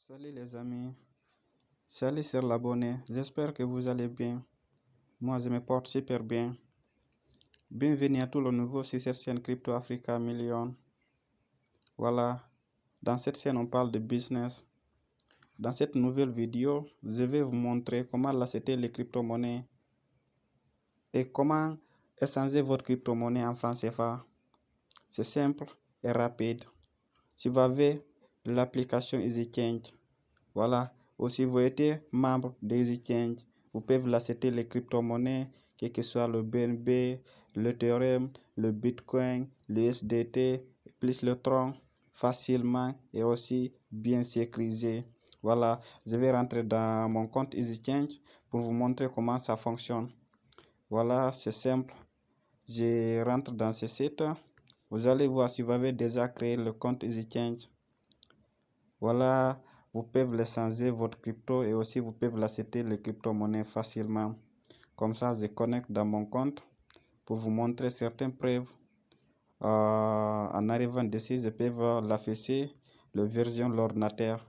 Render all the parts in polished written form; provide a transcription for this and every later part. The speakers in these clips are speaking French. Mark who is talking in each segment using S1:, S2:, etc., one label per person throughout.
S1: Salut les amis, salut sur l'abonné, j'espère que vous allez bien. Moi je me porte super bien. Bienvenue à tous les nouveaux sur cette chaîne Crypto Africa Million. Voilà, dans cette chaîne on parle de business. Dans cette nouvelle vidéo, je vais vous montrer comment acheter les crypto-monnaies et comment échanger votre crypto-monnaie en francs CFA. C'est simple et rapide. Si vous avez l'application EasyChange, voilà. Aussi, vous êtes membre d'EasyChange. Vous pouvez acheter les crypto-monnaies, quel que soit le BNB, l'Ethereum, le Bitcoin, le USDT, plus le Tron, facilement et aussi bien sécurisé. Voilà, je vais rentrer dans mon compte EasyChange pour vous montrer comment ça fonctionne. Voilà, c'est simple. Je rentre dans ce site. Vous allez voir si vous avez déjà créé le compte EasyChange. Voilà, vous pouvez les changer votre crypto et aussi vous pouvez l'acheter les crypto-monnaies facilement. Comme ça, je connecte dans mon compte pour vous montrer certaines preuves. En arrivant dessus, je peux l'afficher la version de l'ordinateur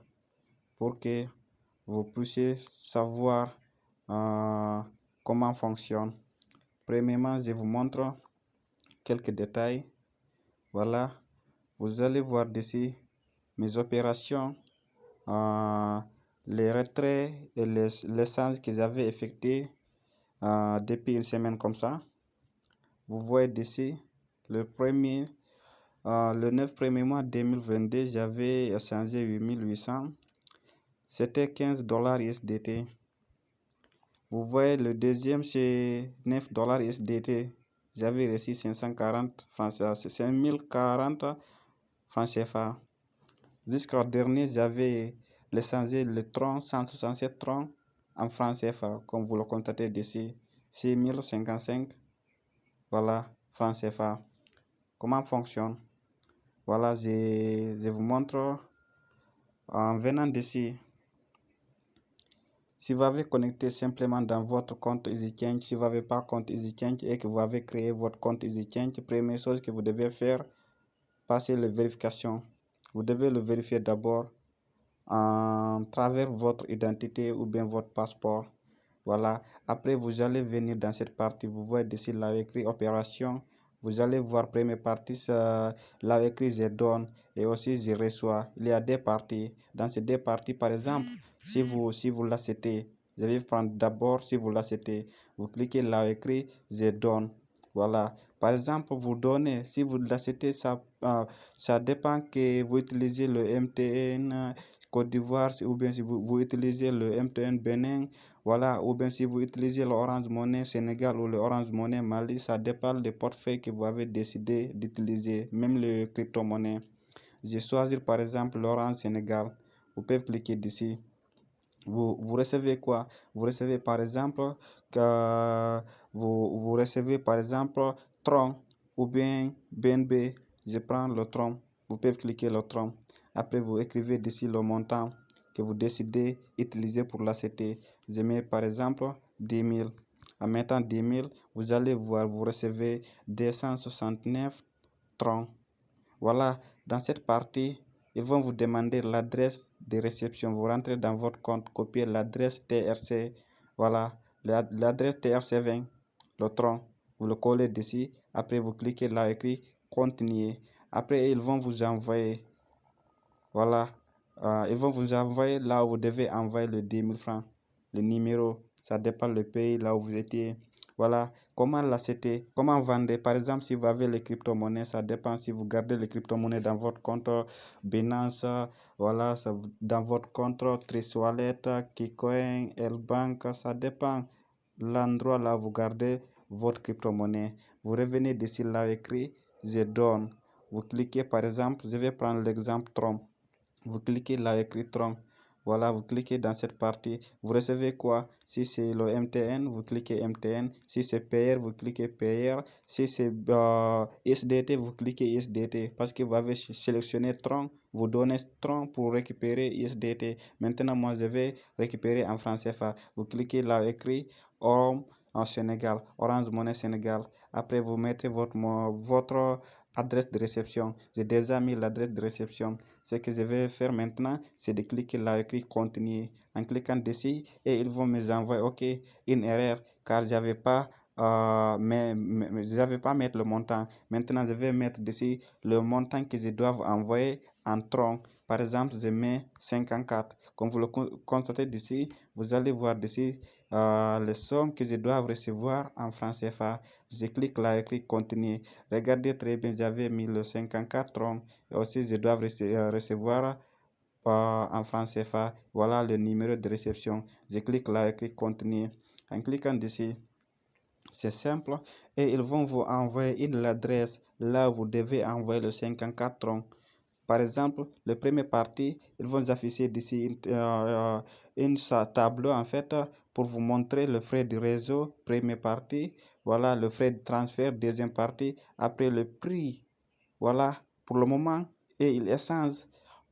S1: pour que vous puissiez savoir comment fonctionne. Premièrement, je vous montre quelques détails. Voilà, vous allez voir dessus mes opérations. Les retraits et les échanges que j'avais effectués depuis une semaine comme ça. Vous voyez d'ici le 9 premier mois 2022, j'avais échangé 8800. C'était 15 dollars USDT. Vous voyez le deuxième c'est 9 dollars USDT. J'avais reçu 540 francs, 5040 francs CFA. Jusqu'au dernier, j'avais échangé le Tron 167 Tron en francs CFA, comme vous le constatez d'ici, 6055, voilà, francs CFA. Comment fonctionne? Voilà, je vous montre en venant d'ici. Si vous avez connecté simplement dans votre compte EasyChange, si vous n'avez pas compte EasyChange et que vous avez créé votre compte EasyChange, première chose que vous devez faire, passer la vérification. Vous devez le vérifier d'abord en travers votre identité ou bien votre passeport. Voilà, après vous allez venir dans cette partie, vous voyez ici là écrit opération. Vous allez voir première partie, là écrit je donne et aussi je reçois. Il y a deux parties. Dans ces deux parties, par exemple, si vous l'achetez, je vais prendre d'abord si vous l'achetez, vous cliquez là écrit je donne. Voilà, par exemple, vous donnez, si vous l'achetez, ça dépend que vous utilisez le MTN Côte d'Ivoire ou bien si vous utilisez le MTN Bénin, voilà, ou bien si vous utilisez l'Orange Money Sénégal ou l'Orange Money Mali, ça dépend des portefeuilles que vous avez décidé d'utiliser, même le crypto-monnaie. Je choisis par exemple l'Orange Sénégal. Vous pouvez cliquer ici. Vous recevez quoi? Vous recevez par exemple que vous recevez par exemple Tron ou bien BNB. Je prends le Tron. Vous pouvez cliquer le Tron. Après, vous écrivez d'ici le montant que vous décidez d'utiliser pour l'acheter. Je mets par exemple 10 000. En mettant 10 000, vous allez voir, vous recevez 269 Tron. Voilà, dans cette partie, ils vont vous demander l'adresse de réception. Vous rentrez dans votre compte, copiez l'adresse TRC. Voilà, l'adresse TRC20, le tronc. Vous le collez dessus. Après, vous cliquez là, écrit continuer. Après, ils vont vous envoyer. Voilà, ils vont vous envoyer là où vous devez envoyer le 10 000 francs. Le numéro, ça dépend le pays là où vous étiez. Voilà, comment l'acheter, comment vendre. Par exemple, si vous avez les crypto-monnaies, ça dépend si vous gardez les crypto-monnaies dans votre compte Binance, voilà, dans votre compte Trustwallet, Kikoin, Elbank, ça dépend l'endroit là où vous gardez votre crypto-monnaie. Vous revenez d'ici là écrit, je donne. Vous cliquez par exemple, je vais prendre l'exemple Trump. Vous cliquez là écrit Tron. Voilà, vous cliquez dans cette partie. Vous recevez quoi? Si c'est le MTN, vous cliquez MTN. Si c'est Payer, vous cliquez Payer. Si c'est SDT, vous cliquez SDT. Parce que vous avez sélectionné Tron, vous donnez Tron pour récupérer SDT. Maintenant, moi, je vais récupérer en francs CFA. Vous cliquez là écrit en Sénégal, Orange Money Sénégal. Après, vous mettez votre adresse de réception. J'ai déjà mis l'adresse de réception. Ce que je vais faire maintenant, c'est de cliquer là, écrit continuer. En cliquant dessus, et ils vont me envoyer, ok, une erreur, car j'avais pas je n'avais pas mettre le montant. Maintenant, je vais mettre dessus le montant que je dois envoyer en tronc. Par exemple, je mets 54. Comme vous le constatez d'ici, vous allez voir d'ici les sommes que je dois recevoir en francs CFA. Je clique là, écrit continuer. Regardez très bien, j'avais mis le 54 tronc. Et aussi, je dois recevoir en francs CFA. Voilà le numéro de réception. Je clique là, écrit continuer. En cliquant dessus, c'est simple, et ils vont vous envoyer une adresse là où vous devez envoyer le 54 troncs. Par exemple, le premier partie, ils vont afficher d'ici une tableau en fait pour vous montrer le frais du réseau, première partie, voilà le frais de transfert, deuxième partie, après le prix, voilà pour le moment, et il échange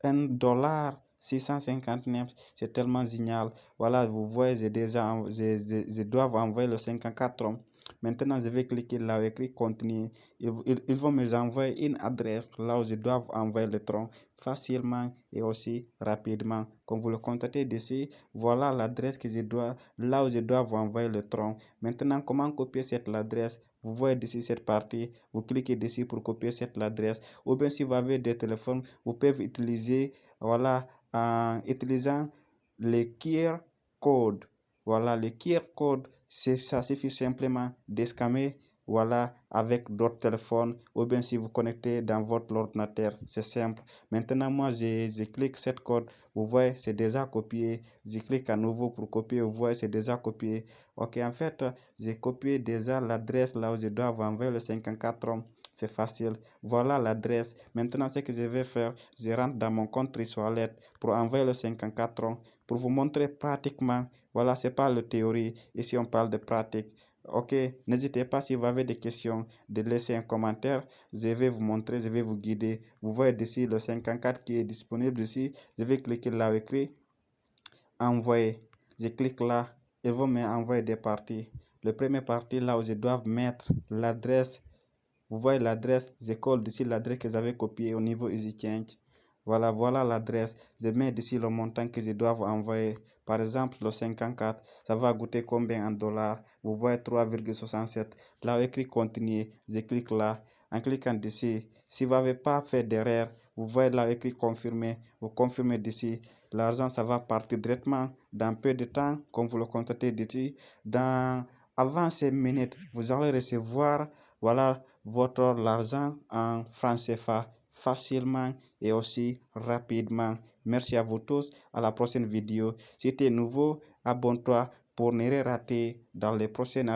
S1: $659, c'est tellement génial. Voilà, vous voyez, je dois envoyer le 54 troncs. Maintenant, je vais cliquer là où écrit continuer. Ils vont me envoyer une adresse là où je dois envoyer le tronc facilement et aussi rapidement. Comme vous le constatez d'ici, voilà l'adresse que je dois, là où je dois vous envoyer le tronc. Maintenant, comment copier cette adresse? Vous voyez d'ici cette partie, vous cliquez dessus pour copier cette adresse. Ou bien si vous avez des téléphones, vous pouvez utiliser, voilà, en utilisant le QR code. Voilà, le QR code, ça suffit simplement de scanner, voilà, avec d'autres téléphones, ou bien si vous connectez dans votre ordinateur, c'est simple. Maintenant, moi, je clique cette code, vous voyez, c'est déjà copié. Je clique à nouveau pour copier, vous voyez, c'est déjà copié. Ok, en fait, j'ai copié déjà l'adresse là où je dois vous envoyer le 54 troncs. C'est facile. Voilà l'adresse. Maintenant, ce que je vais faire, je rentre dans mon compte Wallet pour envoyer le 54 troncs, pour vous montrer pratiquement. Voilà, c'est pas la théorie. Ici, on parle de pratique. Ok, n'hésitez pas si vous avez des questions de laisser un commentaire. Je vais vous montrer, je vais vous guider. Vous voyez ici le 54 qui est disponible ici. Je vais cliquer là où écrit envoyer. Je clique là. Ils vont m'envoyer des parties. Le premier parti là où je dois mettre l'adresse. Vous voyez l'adresse, je colle ici l'adresse que j'avais copiée au niveau EasyChange. Voilà l'adresse. Je mets ici le montant que je dois vous envoyer. Par exemple, le 54, ça va coûter combien en dollars? Vous voyez 3,67. Là, où écrit continuer, je clique là. En cliquant d'ici, si vous n'avez pas fait d'erreur, vous voyez là où écrit confirmer. Vous confirmez d'ici. L'argent, ça va partir directement dans peu de temps, comme vous le constatez d'ici. Avant ces minutes, vous allez recevoir, voilà, votre l'argent en francs CFA facilement et aussi rapidement. Merci à vous tous. À la prochaine vidéo. Si tu es nouveau, abonne-toi pour ne rien rater dans les prochaines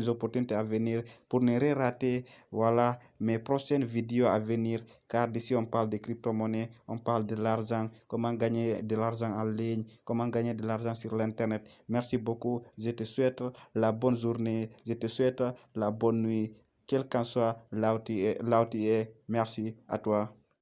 S1: opportunités à venir, pour ne rien rater, voilà, mes prochaines vidéos à venir, car d'ici on parle de crypto-monnaie, on parle de l'argent, comment gagner de l'argent en ligne, comment gagner de l'argent sur l'internet. Merci beaucoup. Je te souhaite la bonne journée, je te souhaite la bonne nuit, quel qu'en soit là où tu es. Merci à toi.